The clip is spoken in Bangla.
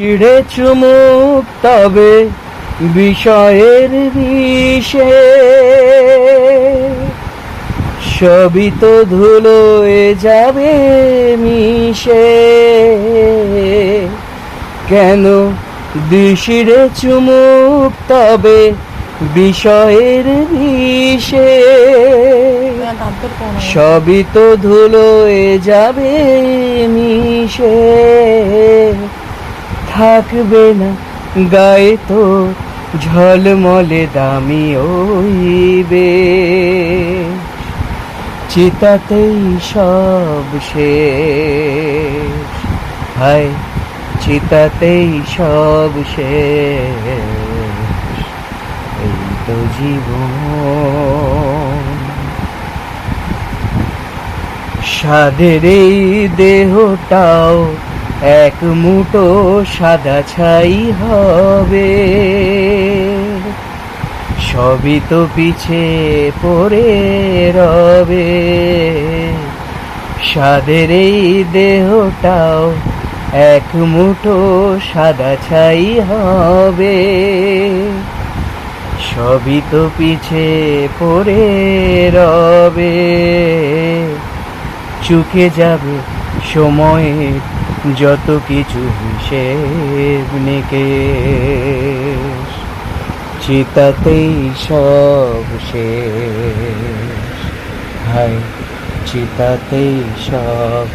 ছিঁড়ে চুমুক তবে বিষয়ের বিষে সবই তো ধুলোয় যাবে মিশে। কেন দিশিরে চুমুক তবে বিষয়ের বিষে সবই তো ধুলোয় যাবে মিশে। থাকবে না গায়ে তো ঝলমলে দামি ওইবে, চিতাতেই সব শেষ। হায় চিতাতেই সব শেষ, এই তো জীবন। সাদের এই দেহটাও এক মুঠো সাদা ছাই হবে, সবই তো পিছে পড়ে রবে। সাদের এই দেহটাও এক মুঠো সাদা ছাই হবে, সবই তো পিছে পড়ে রবে। চুকে যাবে সময়ের যত কিছু হিসেব নিকেশ, চিতাতেই সব শেষ। হায় চিতাতেই সব